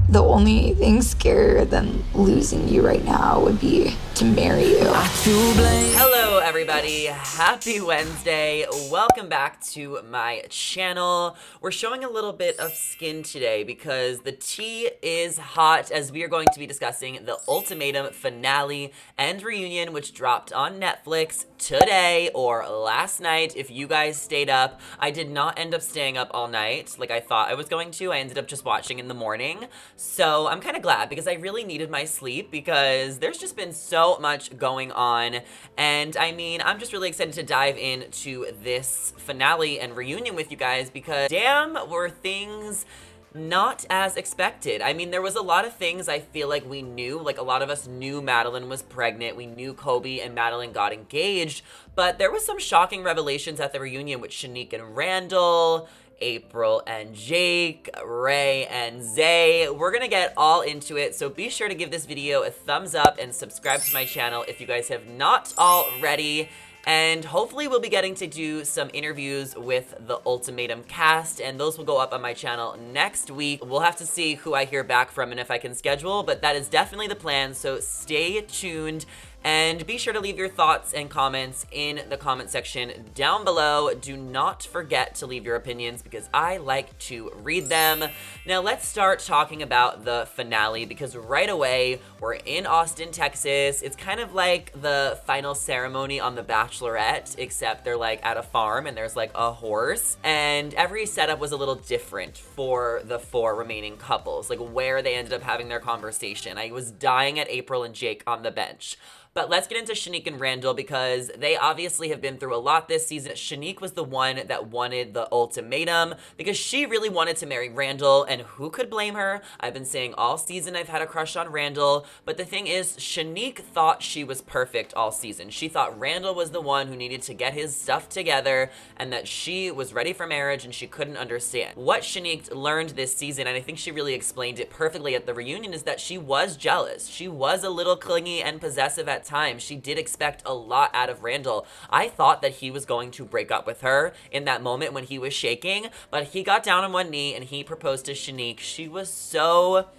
The only thing scarier than losing you right now would be to marry you. Hello everybody, happy Wednesday. Welcome back to my channel. We're showing a little bit of skin today because the tea is hot as we are going to be discussing the Ultimatum finale and reunion, which dropped on Netflix today or last night if you guys stayed up. I did not end up staying up all night like I thought I was going to. I ended up just watching in the morning. So I'm kind of glad because I really needed my sleep because there's just been so much going on. And I mean, I'm just really excited to dive into this finale and reunion with you guys because damn, were things not as expected. I mean, there was a lot of things I feel like we knew, like a lot of us knew Madeline was pregnant. We knew Kobe and Madeline got engaged, but there was some shocking revelations at the reunion with Shanique and Randall, April and Jake, Rae and Zay. We're gonna get all into it, so be sure to give this video a thumbs up and subscribe to my channel if you guys have not already. And hopefully we'll be getting to do some interviews with the Ultimatum cast, and those will go up on my channel next week. We'll have to see who I hear back from and if I can schedule, but that is definitely the plan, so stay tuned. And be sure to leave your thoughts and comments in the comment section down below. Do not forget to leave your opinions because I like to read them. Now let's start talking about the finale because right away we're in Austin, Texas. It's kind of like the final ceremony on The Bachelorette, except they're like at a farm and there's like a horse. And every setup was a little different for the four remaining couples, like where they ended up having their conversation. I was dying at April and Jake on the bench. But let's get into Shanique and Randall because they obviously have been through a lot this season. Shanique was the one that wanted the ultimatum because she really wanted to marry Randall, and who could blame her? I've been saying all season I've had a crush on Randall, but the thing is, Shanique thought she was perfect all season. She thought Randall was the one who needed to get his stuff together and that she was ready for marriage and she couldn't understand. What Shanique learned this season, and I think she really explained it perfectly at the reunion, is that she was jealous. She was a little clingy and possessive at time. She did expect a lot out of Randall. I thought that he was going to break up with her in that moment when he was shaking, but he got down on one knee and he proposed to Shanique. She was so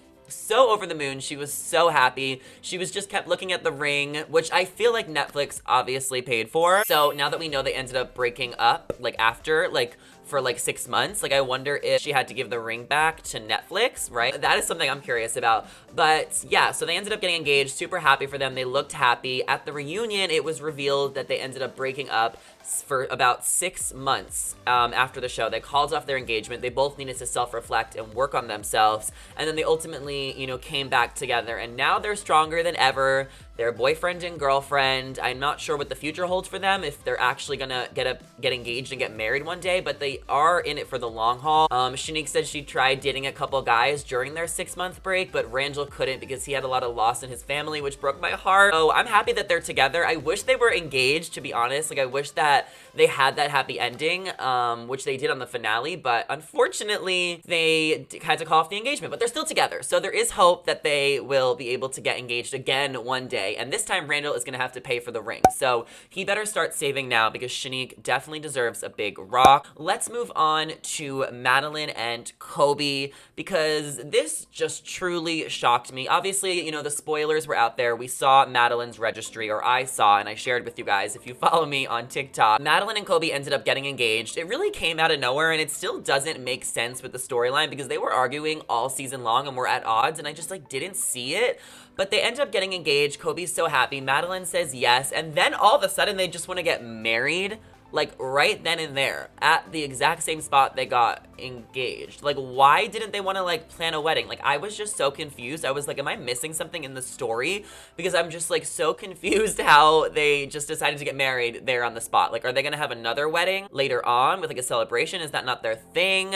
over the moon. She was so happy. She was just kept looking at the ring, which I feel like Netflix obviously paid for. So now that we know they ended up breaking up, like after, like for like 6 months, like I wonder if she had to give the ring back to Netflix, right? That is something I'm curious about. But yeah, so they ended up getting engaged, super happy for them. They looked happy. At the reunion, it was revealed that they ended up breaking up for about 6 months after the show. They called off their engagement. They both needed to self-reflect and work on themselves. And then they ultimately, you know, came back together and now they're stronger than ever. They're boyfriend and girlfriend. I'm not sure what the future holds for them, if they're actually gonna get engaged and get married one day, but they are in it for the long haul. Shanique said she tried dating a couple guys during their 6-month break, but Randall couldn't because he had a lot of loss in his family, which broke my heart. So I'm happy that they're together. I wish they were engaged, to be honest. Like I wish that they had that happy ending, which they did on the finale, but unfortunately they had to call off the engagement, but they're still together. So there is hope that they will be able to get engaged again one day. And this time Randall is gonna have to pay for the ring. So he better start saving now because Shanique definitely deserves a big rock. Let's move on to Madeline and Kobe because this just truly shocked me. Obviously, you know, the spoilers were out there. We saw Madeline's registry, or I saw, and I shared with you guys if you follow me on TikTok. Madeline and Kobe ended up getting engaged. It really came out of nowhere and it still doesn't make sense with the storyline because they were arguing all season long and were at odds and I just like didn't see it. But they ended up getting engaged. Kobe's so happy. Madeline says yes. And then all of a sudden they just want to get married. Like right then and there at the exact same spot they got engaged. Like why didn't they want to like plan a wedding? Like I was just so confused. I was like, am I missing something in the story? Because I'm just like so confused how they just decided to get married there on the spot. Like are they gonna have another wedding later on with like a celebration? Is that not their thing?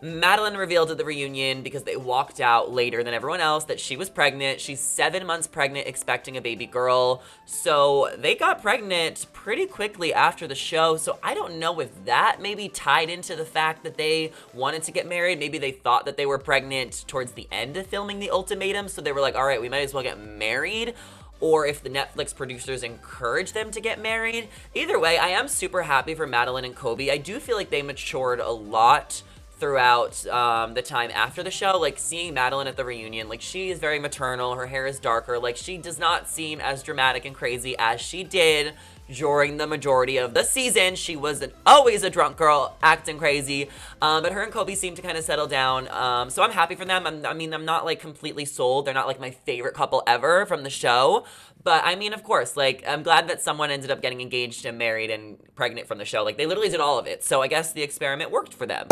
Madeline revealed at the reunion because they walked out later than everyone else that she was pregnant. She's 7 months pregnant, expecting a baby girl. So they got pregnant pretty quickly after the show. So I don't know if that maybe tied into the fact that they wanted to get married. Maybe they thought that they were pregnant towards the end of filming the ultimatum. So they were like, all right, we might as well get married. Or if the Netflix producers encouraged them to get married. Either way, I am super happy for Madeline and Kobe. I do feel like they matured a lot throughout the time after the show. Like, seeing Madeline at the reunion, like, she is very maternal, her hair is darker, like, she does not seem as dramatic and crazy as she did during the majority of the season. She was always a drunk girl acting crazy, but her and Kobe seem to kind of settle down, so I'm happy for them. I'm not like completely sold. They're not like my favorite couple ever from the show, but I mean, of course, like, I'm glad that someone ended up getting engaged and married and pregnant from the show. Like, they literally did all of it, so I guess the experiment worked for them.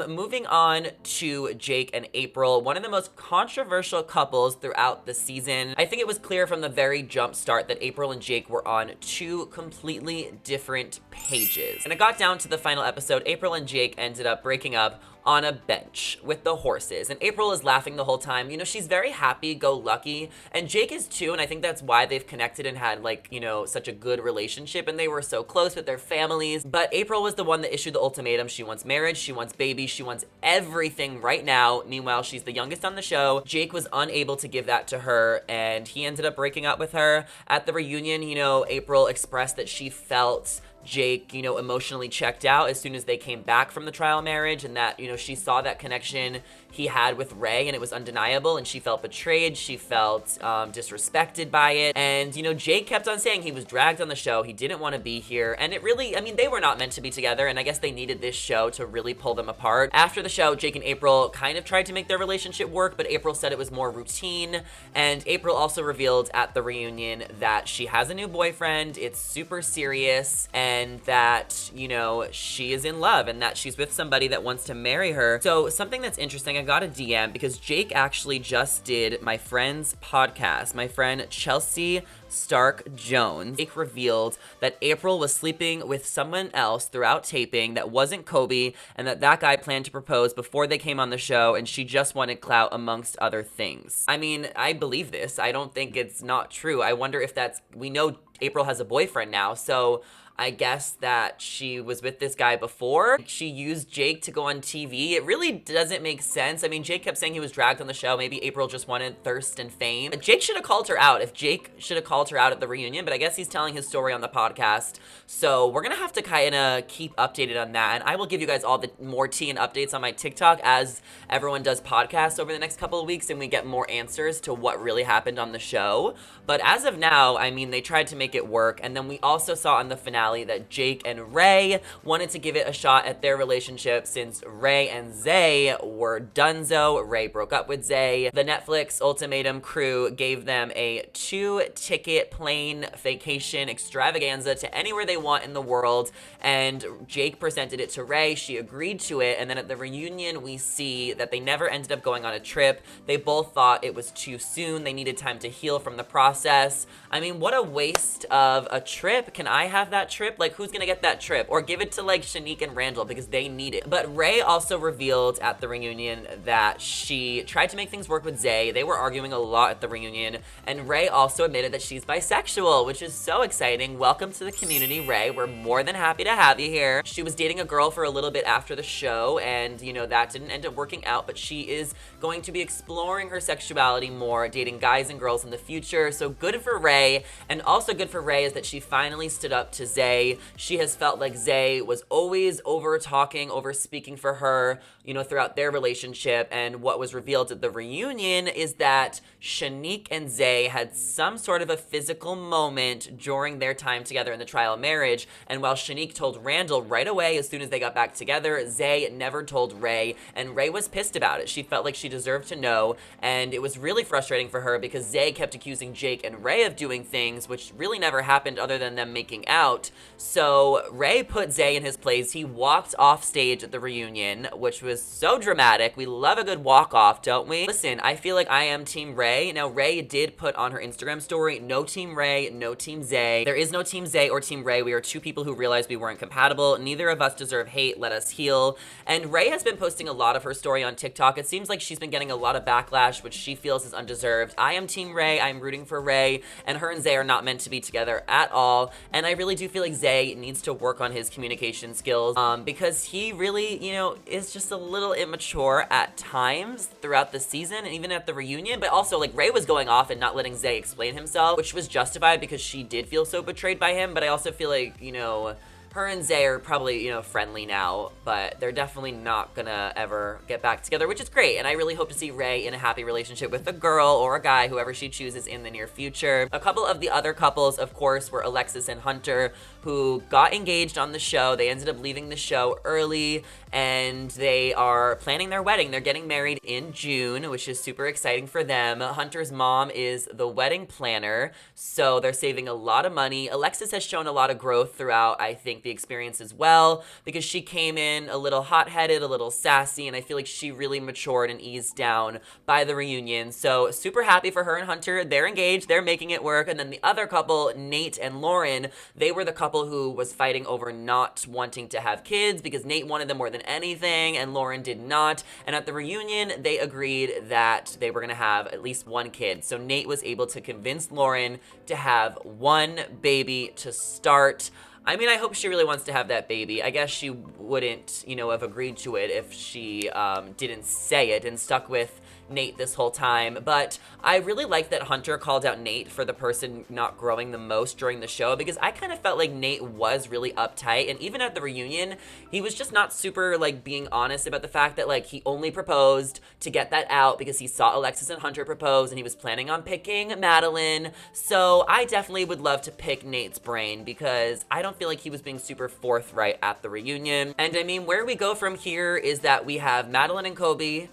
Moving on to Jake and April, one of the most controversial couples throughout the season. I think it was clear from the very jump start that April and Jake were on two completely different pages. And it got down to the final episode. April and Jake ended up breaking up on a bench with the horses, and April is laughing the whole time. You know, she's very happy-go-lucky, and Jake is too, and I think that's why they've connected and had, like, you know, such a good relationship, and they were so close with their families. But April was the one that issued the ultimatum. She wants marriage, she wants babies, she wants everything right now. Meanwhile, she's the youngest on the show. Jake was unable to give that to her, and he ended up breaking up with her. At the reunion, you know, April expressed that she felt Jake, you know, emotionally checked out as soon as they came back from the trial marriage, and that, you know, she saw that connection he had with Rae, and it was undeniable, and she felt betrayed, she felt disrespected by it. And, you know, Jake kept on saying he was dragged on the show, he didn't want to be here, and it really, I mean, they were not meant to be together, and I guess they needed this show to really pull them apart. After the show, Jake and April kind of tried to make their relationship work, but April said it was more routine, and April also revealed at the reunion that she has a new boyfriend, it's super serious, and that, you know, she is in love, and that she's with somebody that wants to marry her. So something that's interesting, I got a DM because Jake actually just did my friend's podcast, my friend Chelsea Stark Jones. Jake revealed that April was sleeping with someone else throughout taping that wasn't Kobe, and that guy planned to propose before they came on the show, and she just wanted clout amongst other things. I mean, I believe this. I don't think it's not true. I wonder if that's, we know April has a boyfriend now, so I guess that she was with this guy before. She used Jake to go on TV. It really doesn't make sense. I mean, Jake kept saying he was dragged on the show. Maybe April just wanted thirst and fame. Jake should have called her out. If Jake should have called her out at the reunion, but I guess he's telling his story on the podcast. So we're gonna have to kind of keep updated on that. And I will give you guys all the more tea and updates on my TikTok as everyone does podcasts over the next couple of weeks and we get more answers to what really happened on the show. But as of now, I mean, they tried to make it work. And then we also saw on the finale that Jake and Rae wanted to give it a shot at their relationship since Rae and Zay were donezo. Rae broke up with Zay. The Netflix Ultimatum crew gave them a 2-ticket plane vacation extravaganza to anywhere they want in the world, and Jake presented it to Rae. She agreed to it, and then at the reunion we see that they never ended up going on a trip. They both thought it was too soon. They needed time to heal from the process. I mean, what a waste of a trip. Can I have that trip? Like, who's gonna get that trip? Or give it to, like, Shanique and Randall because they need it. But Rae also revealed at the reunion that she tried to make things work with Zay. They were arguing a lot at the reunion, and Rae also admitted that she's bisexual, which is so exciting. Welcome to the community, Rae. We're more than happy to have you here. She was dating a girl for a little bit after the show, and, you know, that didn't end up working out, but she is going to be exploring her sexuality more, dating guys and girls in the future. So good for Rae, and also good for Rae is that she finally stood up to Zay. She has felt like Zay was always over-talking, over-speaking for her, you know, throughout their relationship, and what was revealed at the reunion is that Shanique and Zay had some sort of a physical moment during their time together in the trial marriage, and while Shanique told Randall right away as soon as they got back together, Zay never told Rae, and Rae was pissed about it. She felt like she deserved to know, and it was really frustrating for her because Zay kept accusing Jake and Rae of doing things which really never happened other than them making out. So Rae put Zay in his place. He walked off stage at the reunion, which was so dramatic. We love a good walk off, don't we? Listen, I feel like I am Team Rae. Now, Rae did put on her Instagram story, no Team Rae, no Team Zay. There is no Team Zay or Team Rae. We are two people who realized we weren't compatible. Neither of us deserve hate. Let us heal. And Rae has been posting a lot of her story on TikTok. It seems like she's been getting a lot of backlash, which she feels is undeserved. I am Team Rae. I'm rooting for Rae, and her and Zay are not meant to be together at all. And I really do feel like Zay needs to work on his communication skills because he really, you know, is just a little immature at times throughout the season and even at the reunion. But also, like, Rae was going off and not letting Zay explain himself, which was justified because she did feel so betrayed by him. But I also feel like, you know, her and Zay are probably, you know, friendly now, but they're definitely not gonna ever get back together, which is great. And I really hope to see Rae in a happy relationship with a girl or a guy, whoever she chooses, in the near future. A couple of the other couples, of course, were Alexis and Hunter, who got engaged on the show. They ended up leaving the show early, and they are planning their wedding. They're getting married in June, which is super exciting for them. Hunter's mom is the wedding planner, so they're saving a lot of money. Alexis has shown a lot of growth throughout, I think, the experience as well, because she came in a little hot-headed, a little sassy, and I feel like she really matured and eased down by the reunion. So super happy for her and Hunter. They're engaged, they're making it work. And then the other couple, Nate and Lauren, they were the couple who was fighting over not wanting to have kids because Nate wanted them more than anything and Lauren did not. And at the reunion, they agreed that they were gonna have at least one kid. So Nate was able to convince Lauren to have one baby to start. I mean, I hope she really wants to have that baby. I guess she wouldn't, you know, have agreed to it if she didn't say it and stuck with Nate this whole time. But I really like that Hunter called out Nate for the person not growing the most during the show, because I kind of felt like Nate was really uptight, and even at the reunion, he was just not super like being honest about the fact that like he only proposed to get that out because he saw Alexis and Hunter propose and he was planning on picking Madeline. So I definitely would love to pick Nate's brain, because I don't feel like he was being super forthright at the reunion. And I mean, where we go from here is that we have Madeline and Kobe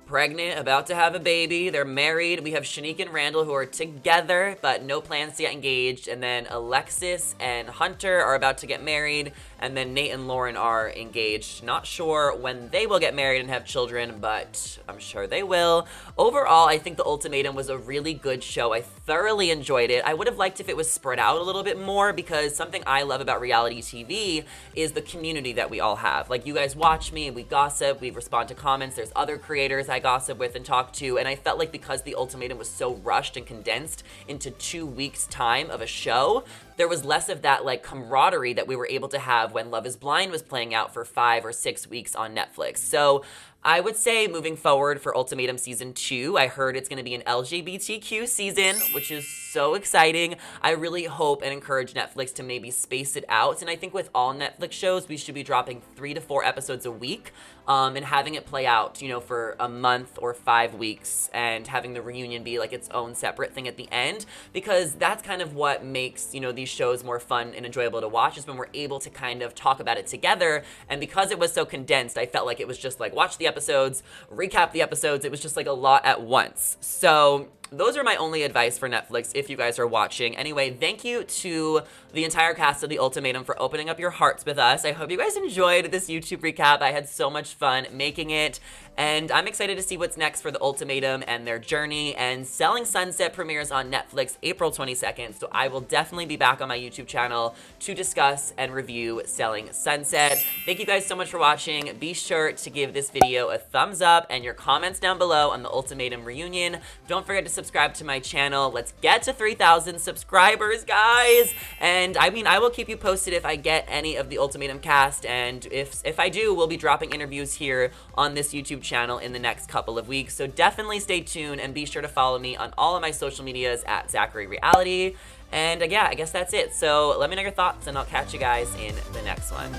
pregnant, about to have a baby. They're married. We have Shanique and Randall, who are together, but no plans to get engaged. And then Alexis and Hunter are about to get married. And then Nate and Lauren are engaged. Not sure when they will get married and have children, but I'm sure they will. Overall, I think The Ultimatum was a really good show. I thoroughly enjoyed it. I would have liked if it was spread out a little bit more, because something I love about reality TV is the community that we all have. Like, you guys watch me, we gossip, we respond to comments. There's other creators I gossip with and talk to, and I felt like because The Ultimatum was so rushed and condensed into 2 weeks time of a show, there was less of that like camaraderie that we were able to have when Love is Blind was playing out for 5 or 6 weeks on Netflix. So I would say moving forward for Ultimatum Season 2, I heard it's going to be an LGBTQ season, which is so exciting. I really hope and encourage Netflix to maybe space it out. And I think with all Netflix shows, we should be dropping 3 to 4 episodes a week, and having it play out, you know, for a month or 5 weeks, and having the reunion be like its own separate thing at the end, because that's kind of what makes, you know, these shows more fun and enjoyable to watch, is when we're able to kind of talk about it together. And because it was so condensed, I felt like it was just like, watch the episodes, recap the episodes. It was just like a lot at once. So those are my only advice for Netflix if you guys are watching. Anyway, thank you to the entire cast of The Ultimatum for opening up your hearts with us. I hope you guys enjoyed this YouTube recap. I had so much fun making it, and I'm excited to see what's next for The Ultimatum and their journey. And Selling Sunset premieres on Netflix April 22nd, so I will definitely be back on my YouTube channel to discuss and review Selling Sunset. Thank you guys so much for watching. Be sure to give this video a thumbs up and your comments down below on The Ultimatum reunion. Don't forget to subscribe to my channel. Let's get to 3,000 subscribers, guys. And I mean, I will keep you posted if I get any of the Ultimatum cast, and if I do, we'll be dropping interviews here on this YouTube channel in the next couple of weeks. So definitely stay tuned and be sure to follow me on all of my social medias at Zachary Reality. And yeah, I guess that's it. So let me know your thoughts, and I'll catch you guys in the next one.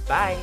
Bye.